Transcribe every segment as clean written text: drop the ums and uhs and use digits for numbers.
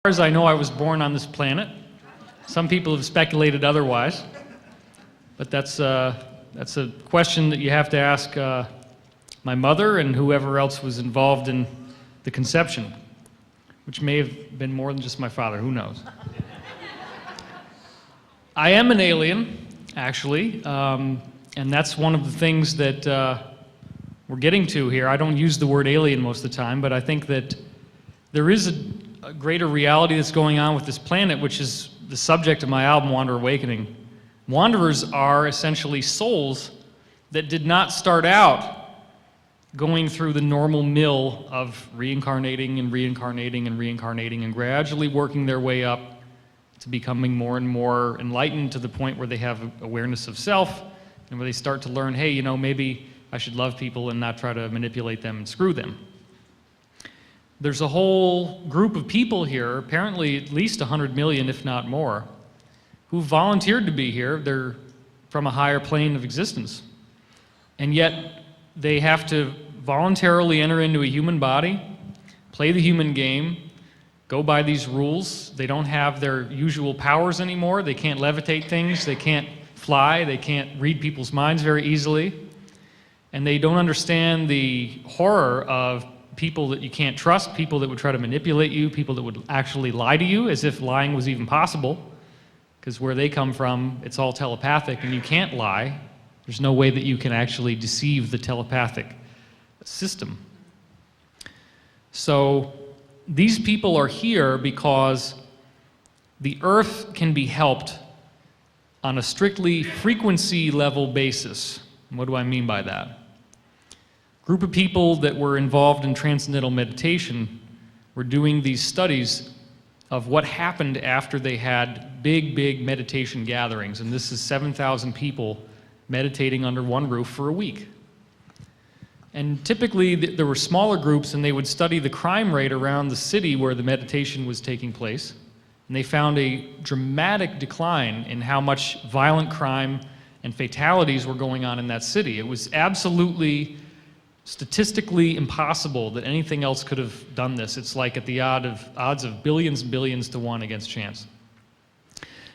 As far as I know, I was born on this planet. Some people have speculated otherwise, but that's a question that you have to ask my mother and whoever else was involved in the conception, which may have been more than just my father, who knows. I am an alien, actually, and that's one of the things that we're getting to here. I don't use the word alien most of the time, but I think that there is a greater reality that's going on with this planet, which is the subject of my album, Wander Awakening. Wanderers are essentially souls that did not start out going through the normal mill of reincarnating and reincarnating and reincarnating and gradually working their way up to becoming more and more enlightened to the point where they have awareness of self and where they start to learn, hey, you know, maybe I should love people and not try to manipulate them and screw them. There's a whole group of people here, apparently at least 100 million, if not more, who volunteered to be here. They're from a higher plane of existence. And yet they have to voluntarily enter into a human body, play the human game, go by these rules. They don't have their usual powers anymore. They can't levitate things. They can't fly. They can't read people's minds very easily. And they don't understand the horror of people that you can't trust, people that would try to manipulate you, people that would actually lie to you, as if lying was even possible, because where they come from, it's all telepathic, and you can't lie. There's no way that you can actually deceive the telepathic system. So these people are here because the Earth can be helped on a strictly frequency level basis. And what do I mean by that? Group of people that were involved in transcendental meditation were doing these studies of what happened after they had big meditation gatherings, and this is 7,000 people meditating under one roof for a week. And typically there were smaller groups, and they would study the crime rate around the city where the meditation was taking place, and they found a dramatic decline in how much violent crime and fatalities were going on in that city. It was absolutely statistically impossible that anything else could have done this. It's like at the odds of billions and billions to one against chance.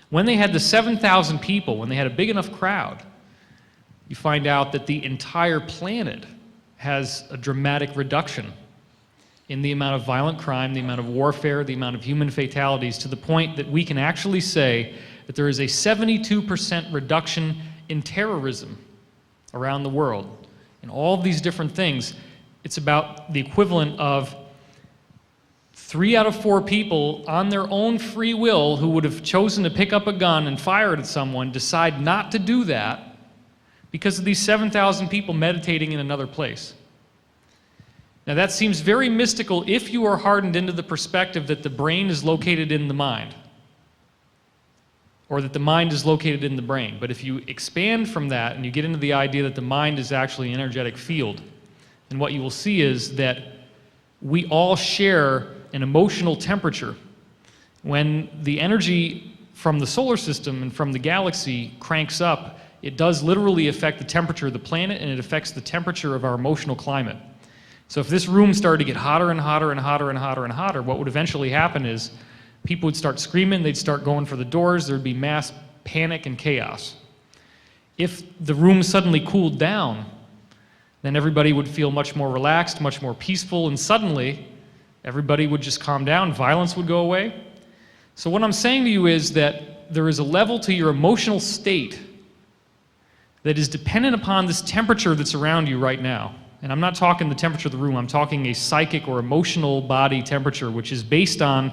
When they had the 7,000 people, when they had a big enough crowd, you find out that the entire planet has a dramatic reduction in the amount of violent crime, the amount of warfare, the amount of human fatalities, to the point that we can actually say that there is a 72% reduction in terrorism around the world. And all of these different things, it's about the equivalent of 3 out of 4 people on their own free will who would have chosen to pick up a gun and fire it at someone decide not to do that because of these 7,000 people meditating in another place. Now that seems very mystical if you are hardened into the perspective that the brain is located in the mind, or that the mind is located in the brain. But if you expand from that and you get into the idea that the mind is actually an energetic field, then what you will see is that we all share an emotional temperature. When the energy from the solar system and from the galaxy cranks up, it does literally affect the temperature of the planet, and it affects the temperature of our emotional climate. So if this room started to get hotter and hotter and hotter and hotter and hotter, what would eventually happen is people would start screaming, they'd start going for the doors, there'd be mass panic and chaos. If the room suddenly cooled down, then everybody would feel much more relaxed, much more peaceful, and suddenly everybody would just calm down, violence would go away. So what I'm saying to you is that there is a level to your emotional state that is dependent upon this temperature that's around you right now. And I'm not talking the temperature of the room, I'm talking a psychic or emotional body temperature, which is based on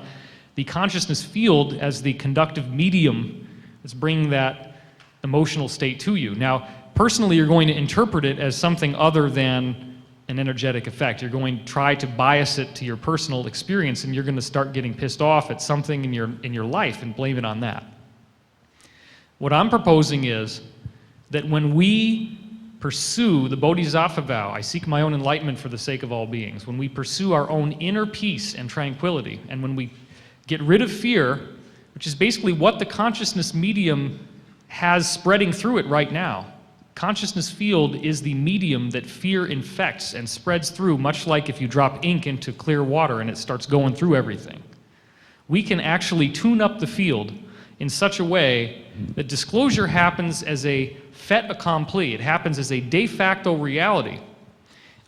the consciousness field as the conductive medium that's bringing that emotional state to you. Now, personally, you're going to interpret it as something other than an energetic effect. You're going to try to bias it to your personal experience, and you're going to start getting pissed off at something in your life and blame it on that. What I'm proposing is that when we pursue the Bodhisattva vow, I seek my own enlightenment for the sake of all beings, when we pursue our own inner peace and tranquility, and when we get rid of fear, which is basically what the consciousness medium has spreading through it right now. Consciousness field is the medium that fear infects and spreads through, much like if you drop ink into clear water and it starts going through everything. we can actually tune up the field in such a way that disclosure happens as a fait accompli. It happens as a de facto reality.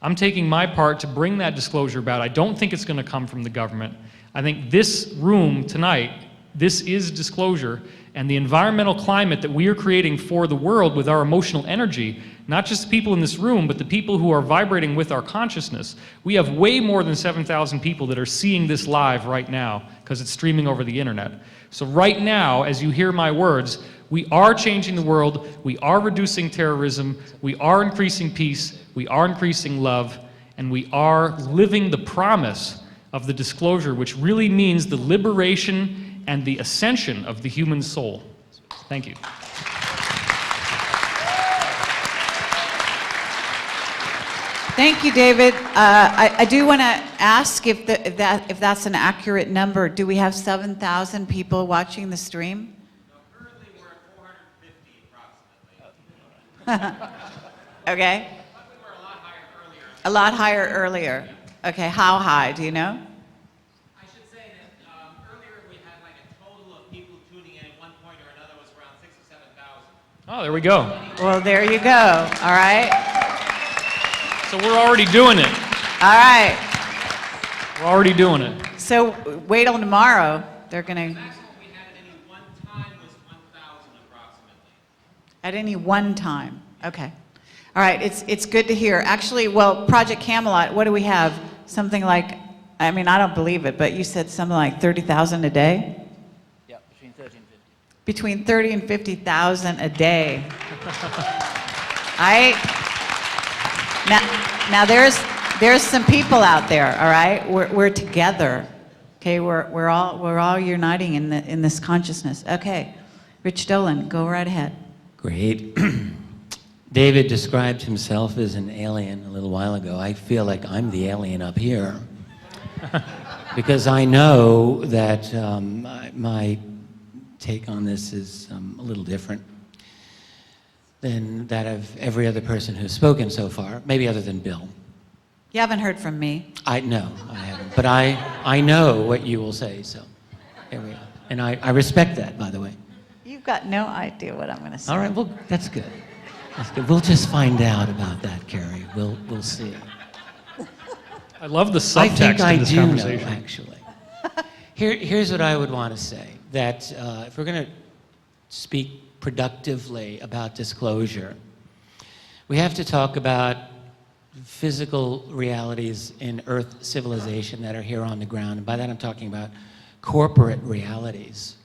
I'm taking my part to bring that disclosure about. I don't think it's going to come from the government. I think this room tonight, this is disclosure, and the environmental climate that we are creating for the world with our emotional energy, not just the people in this room, but the people who are vibrating with our consciousness. We have way more than 7,000 people that are seeing this live right now because it's streaming over the internet. So right now, as you hear my words, we are changing the world, we are reducing terrorism, we are increasing peace, we are increasing love, and we are living the promise of the disclosure, which really means the liberation and the ascension of the human soul. Thank you. Thank you, David. I do want to ask if that's an accurate number. Do we have 7,000 people watching the stream? No, currently we're at 450 approximately. Okay. But we were a lot higher earlier. A lot higher earlier. Okay, how high, do you know? I should say that earlier we had like a total of people tuning in at one point or another was around 6,000 or 7,000. Oh, there we go. Well, there you go. All right. So we're already doing it. All right. We're already doing it. So wait till tomorrow. They're going The to... maximum we had at any one time was 1,000 approximately. At any one time. Okay. All right. It's good to hear. Actually, well, Project Camelot, what do we have? Something like, I mean, I don't believe it, but you said something like 30,000 a day? Yeah, between 30 and 50. Between 30 and 50,000 a day. Now there's some people out there, all right? We're together. Okay, we're all uniting in this consciousness. Okay. Rich Dolan, go right ahead. Great. David described himself as an alien a little while ago. I feel like I'm the alien up here because I know that my take on this is a little different than that of every other person who's spoken so far, maybe other than Bill. You haven't heard from me. No, I haven't. But I know what you will say, so here we are. And I respect that, by the way. You've got no idea what I'm going to say. All right, well, that's good. That's good. We'll just find out about that, Carrie. We'll see. I love the I think subtext I in this do conversation. know, actually. Here's what I would want to say, that if we're going to speak productively about disclosure, we have to talk about physical realities in Earth civilization that are here on the ground. And by that I'm talking about corporate realities.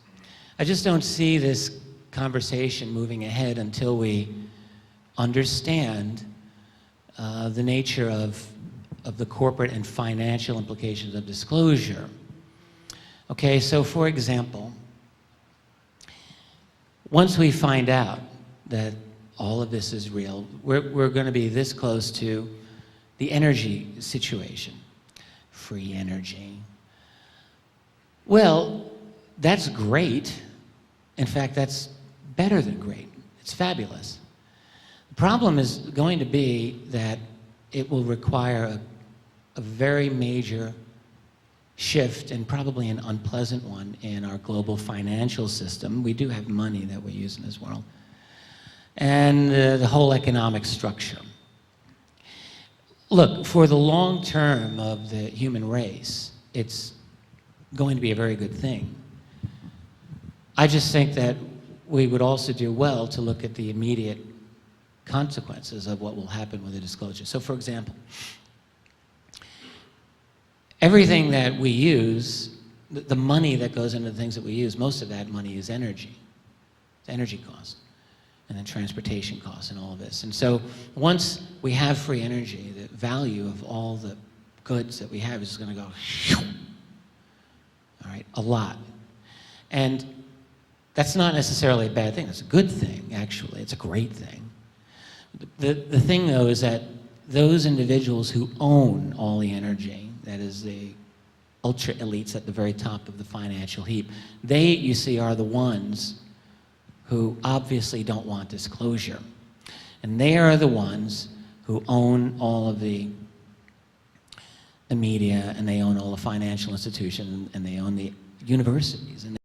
I just don't see this conversation moving ahead until we understand the nature of the corporate and financial implications of disclosure. Okay, so for example, once we find out that all of this is real, we're going to be this close to the energy situation, free energy. Well, that's great. In fact, that's better than great. It's fabulous. The problem is going to be that it will require a very major shift, and probably an unpleasant one, in our global financial system. We do have money that we use in this world. And the whole economic structure. Look, for the long term of the human race, it's going to be a very good thing. I just think that we would also do well to look at the immediate consequences of what will happen with the disclosure. So for example, everything that we use, the money that goes into the things that we use, most of that money is energy. It's energy costs, and then transportation costs and all of this. And so once we have free energy, the value of all the goods that we have is going to go, all right, a lot. And that's not necessarily a bad thing. It's a good thing, actually. It's a great thing. The thing, though, is that those individuals who own all the energy, that is the ultra elites at the very top of the financial heap, they, you see, are the ones who obviously don't want disclosure. And they are the ones who own all of the media, and they own all the financial institutions, and they own the universities. And